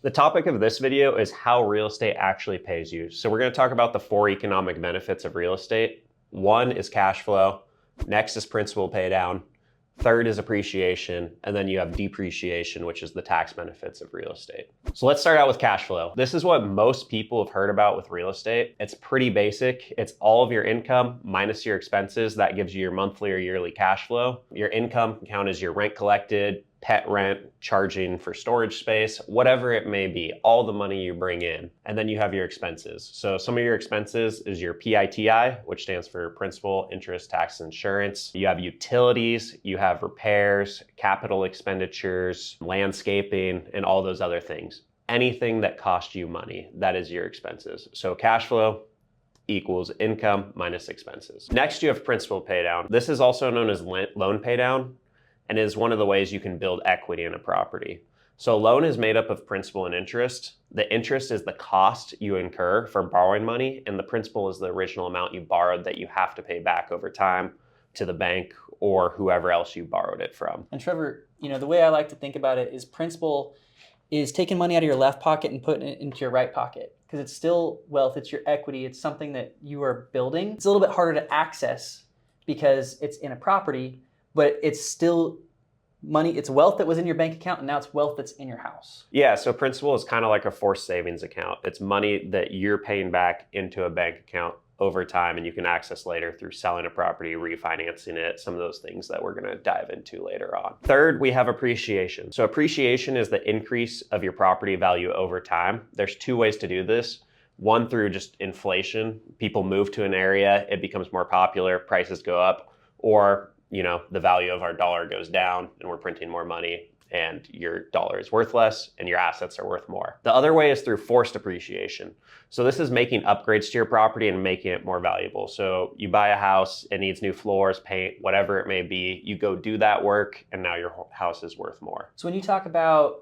The topic of this video is how real estate actually pays you. So we're going to talk about the 4 economic benefits of real estate. 1 is cash flow. Next is principal pay down. 3rd is appreciation. And then you have depreciation, which is the tax benefits of real estate. So let's start out with cash flow. This is what most people have heard about with real estate. It's pretty basic. It's all of your income minus your expenses. That gives you your monthly or yearly cash flow. Your income can count as your rent collected, pet rent, charging for storage space, whatever it may be, all the money you bring in. And then you have your expenses. So some of your expenses is your PITI, which stands for principal, interest, tax, insurance. You have utilities, you have repairs, capital expenditures, landscaping, and all those other things. Anything that costs you money, that is your expenses. So cash flow equals income minus expenses. Next, you have principal pay down. This is also known as loan pay down, and is one of the ways you can build equity in a property. So a loan is made up of principal and interest. The interest is the cost you incur for borrowing money, and the principal is the original amount you borrowed that you have to pay back over time to the bank or whoever else you borrowed it from. And Trevor, the way I like to think about it is principal is taking money out of your left pocket and putting it into your right pocket, because it's still wealth, it's your equity, it's something that you are building. It's a little bit harder to access because it's in a property, but it's still money, it's wealth that was in your bank account, and now it's wealth that's in your house. Yeah, so principal is kind of like a forced savings account. It's money that you're paying back into a bank account over time, and you can access later through selling a property, refinancing it, some of those things that we're going to dive into later on. 3rd, we have appreciation. So appreciation is the increase of your property value over time. There's 2 ways to do this. 1, through just inflation. People move to an area, it becomes more popular, prices go up, or the value of our dollar goes down and we're printing more money and your dollar is worth less and your assets are worth more. The other way is through forced appreciation. So this is making upgrades to your property and making it more valuable. So you buy a house, it needs new floors, paint, whatever it may be. You go do that work and now your house is worth more. So when you talk about,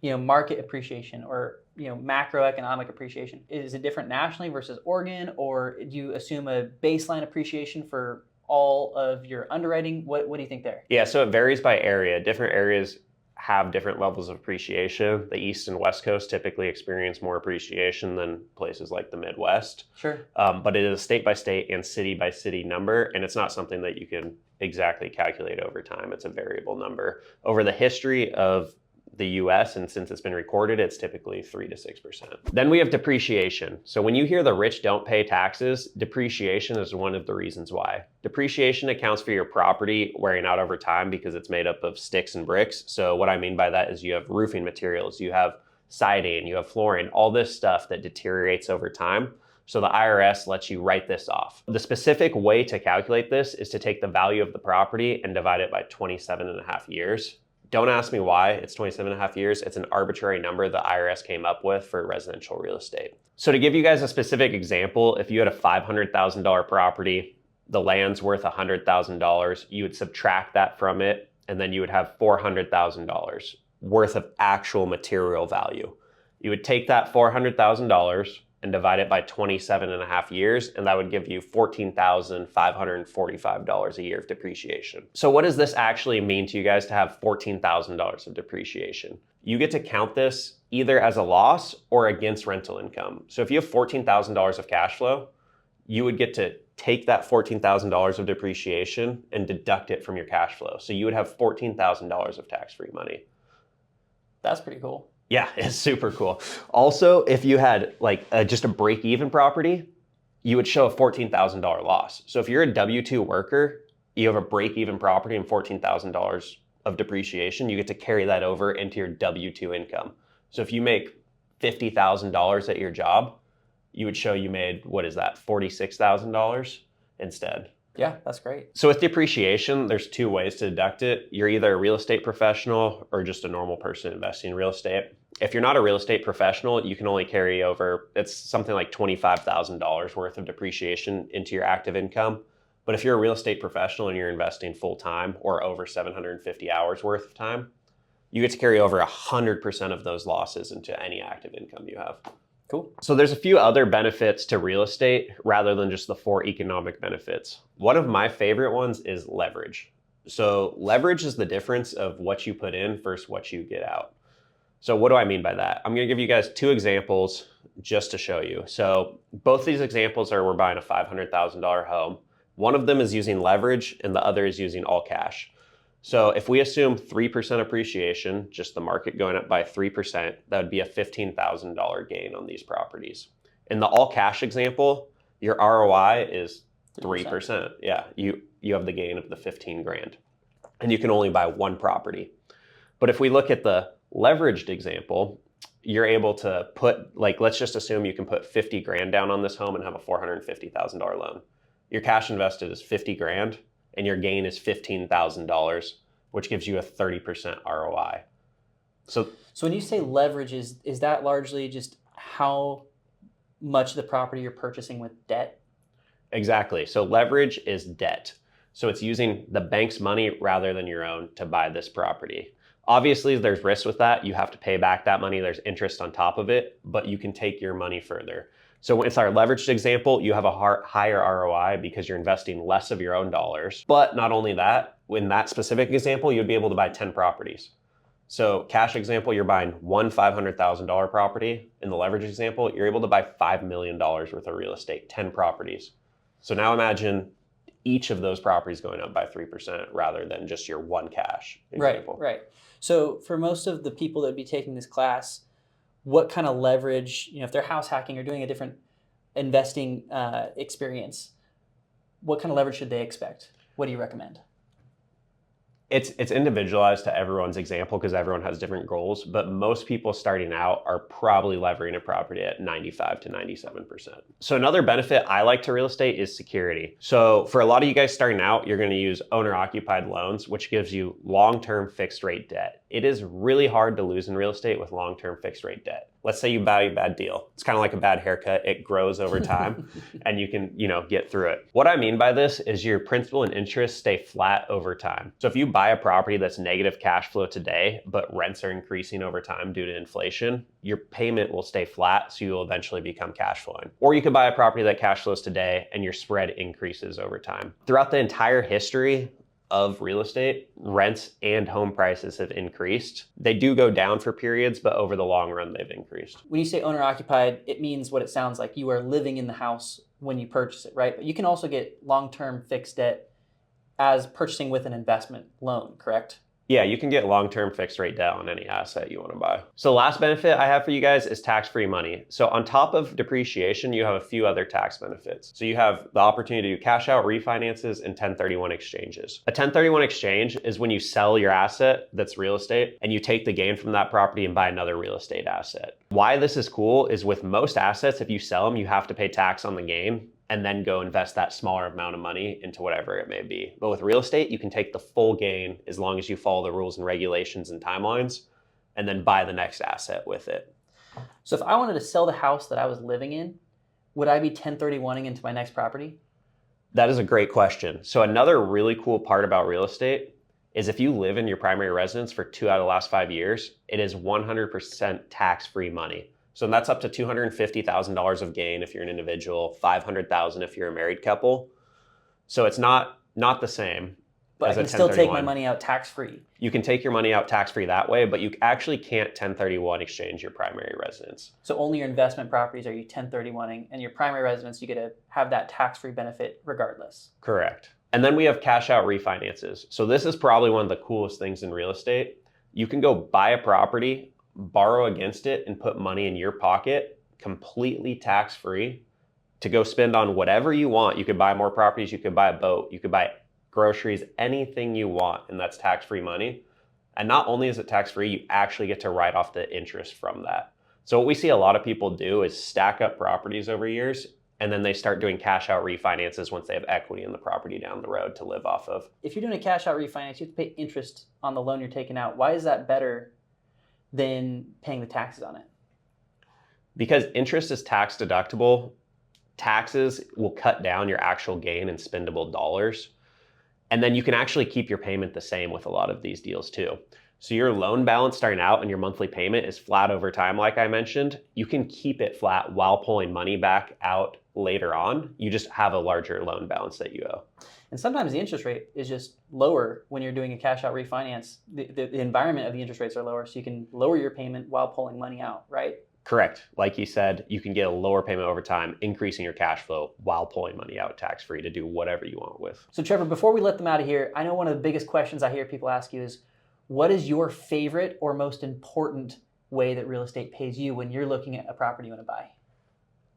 market appreciation or, macroeconomic appreciation, is it different nationally versus Oregon, or do you assume a baseline appreciation for all of your underwriting? What do you think there? Yeah, so it varies by area. Different areas have different levels of appreciation. The East and West Coast typically experience more appreciation than places like the Midwest. Sure. But it is a state by state and city by city number, and it's not something that you can exactly calculate over time. It's a variable number. Over the history of the US, and since it's been recorded, it's typically 3 to 6%. Then we have depreciation. So when you hear the rich don't pay taxes, depreciation is one of the reasons why. Depreciation accounts for your property wearing out over time because it's made up of sticks and bricks. So what I mean by that is you have roofing materials, you have siding, you have flooring, all this stuff that deteriorates over time. So the IRS lets you write this off. The specific way to calculate this is to take the value of the property and divide it by 27.5 years. Don't ask me why it's 27.5 years. It's an arbitrary number the IRS came up with for residential real estate. So to give you guys a specific example, if you had a $500,000 property, the land's worth $100,000, you would subtract that from it, and then you would have $400,000 worth of actual material value. You would take that $400,000 and divide it by 27.5 years, and that would give you $14,545 a year of depreciation. So what does this actually mean to you guys to have $14,000 of depreciation? You get to count this either as a loss or against rental income. So if you have $14,000 of cash flow, you would get to take that $14,000 of depreciation and deduct it from your cash flow. So you would have $14,000 of tax-free money. That's pretty cool. Yeah, it's super cool. Also, if you had just a break-even property, you would show a $14,000 loss. So if you're a W-2 worker, you have a break-even property and $14,000 of depreciation, you get to carry that over into your W-2 income. So if you make $50,000 at your job, you would show you made, $46,000 instead. Yeah, that's great. So with depreciation, there's 2 ways to deduct it. You're either a real estate professional or just a normal person investing in real estate. If you're not a real estate professional, you can only carry over, it's something like $25,000 worth of depreciation into your active income. But if you're a real estate professional and you're investing full time or over 750 hours worth of time, you get to carry over 100% of those losses into any active income you have. Cool. So there's a few other benefits to real estate rather than just the 4 economic benefits. One of my favorite ones is leverage. So leverage is the difference of what you put in versus what you get out. So what do I mean by that? I'm going to give you guys two examples just to show you. So both these examples are we're buying a $500,000 home. One of them is using leverage and the other is using all cash. So if we assume 3% appreciation, just the market going up by 3%, that would be a $15,000 gain on these properties. In the all cash example, your ROI is 3%. Yeah, you have the gain of the 15 grand. And you can only buy one property. But if we look at the leveraged example, you're able to put, like, let's just assume you can put 50 grand down on this home and have a $450,000 loan. Your cash invested is 50 grand and your gain is $15,000, which gives you a 30% ROI. So when you say leverage, is that largely just how much of the property you're purchasing with debt? Exactly. So leverage is debt. So it's using the bank's money rather than your own to buy this property. Obviously, there's risk with that. You have to pay back that money. There's interest on top of it, but you can take your money further. So it's our leveraged example. You have a higher ROI because you're investing less of your own dollars. But not only that, in that specific example, you'd be able to buy 10 properties. So cash example, you're buying one $500,000 property. In the leverage example, you're able to buy $5 million worth of real estate, 10 properties. So now imagine each of those properties going up by 3% rather than just your one cash example. Right. So for most of the people that would be taking this class, what kind of leverage, if they're house hacking or doing a different investing experience, what kind of leverage should they expect? What do you recommend? It's individualized to everyone's example because everyone has different goals, but most people starting out are probably levering a property at 95 to 97%. So another benefit I like to real estate is security. So for a lot of you guys starting out, you're going to use owner-occupied loans, which gives you long-term fixed rate debt. It is really hard to lose in real estate with long-term fixed rate debt. Let's say you buy a bad deal. It's kind of like a bad haircut. It grows over time and you can, get through it. What I mean by this is your principal and interest stay flat over time. So if you buy a property that's negative cash flow today, but rents are increasing over time due to inflation, your payment will stay flat, so you'll eventually become cash flowing. Or you could buy a property that cash flows today and your spread increases over time. Throughout the entire history of real estate, rents and home prices have increased. They do go down for periods, but over the long run, they've increased. When you say owner occupied, it means what it sounds like. You are living in the house when you purchase it, right? But you can also get long-term fixed debt as purchasing with an investment loan, correct? Yeah, you can get long-term fixed rate debt on any asset you want to buy. So the last benefit I have for you guys is tax-free money. So on top of depreciation, you have a few other tax benefits. So you have the opportunity to do cash out refinances and 1031 exchanges. A 1031 exchange is when you sell your asset that's real estate and you take the gain from that property and buy another real estate asset. Why this is cool is with most assets, if you sell them, you have to pay tax on the gain and then go invest that smaller amount of money into whatever it may be. But with real estate, you can take the full gain as long as you follow the rules and regulations and timelines, and then buy the next asset with it. So if I wanted to sell the house that I was living in, would I be 1031ing into my next property? That is a great question. So another really cool part about real estate is if you live in your primary residence for 2 out of the last 5 years, it is 100% tax-free money. So that's up to $250,000 of gain if you're an individual, $500,000 if you're a married couple. So it's not the same. But I can still take my money out tax-free. You can take your money out tax-free that way, but you actually can't 1031 exchange your primary residence. So only your investment properties are you 1031ing, and your primary residence, you get to have that tax-free benefit regardless. Correct. And then we have cash out refinances. So this is probably one of the coolest things in real estate. You can go buy a property, borrow against it, and put money in your pocket completely tax-free to go spend on whatever you want. You could buy more properties, you could buy a boat, you could buy groceries, anything you want, and that's tax-free money. And not only is it tax-free, you actually get to write off the interest from that. So what we see a lot of people do is stack up properties over years, and then they start doing cash out refinances once they have equity in the property down the road to live off of. If you're doing a cash out refinance, you have to pay interest on the loan you're taking out. Why is that better than paying the taxes on it? Because interest is tax deductible, taxes will cut down your actual gain in spendable dollars. And then you can actually keep your payment the same with a lot of these deals too. So your loan balance starting out and your monthly payment is flat over time, like I mentioned. You can keep it flat while pulling money back out later on. You just have a larger loan balance that you owe. And sometimes the interest rate is just lower when you're doing a cash out refinance. The environment of the interest rates are lower, so you can lower your payment while pulling money out, right? Correct. Like you said, you can get a lower payment over time, increasing your cash flow while pulling money out tax-free to do whatever you want with. So Trevor, before we let them out of here, I know one of the biggest questions I hear people ask you is, what is your favorite or most important way that real estate pays you when you're looking at a property you want to buy?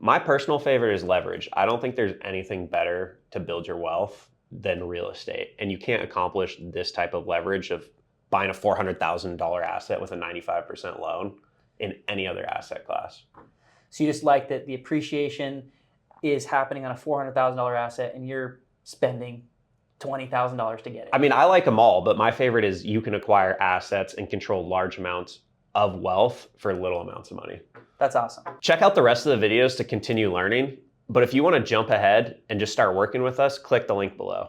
My personal favorite is leverage. I don't think there's anything better to build your wealth than real estate. And you can't accomplish this type of leverage of buying a $400,000 asset with a 95% loan in any other asset class. So you just like that the appreciation is happening on a $400,000 asset and you're spending $20,000 to get it. I mean, I like them all, but my favorite is you can acquire assets and control large amounts of wealth for little amounts of money. That's awesome. Check out the rest of the videos to continue learning. But if you want to jump ahead and just start working with us, click the link below.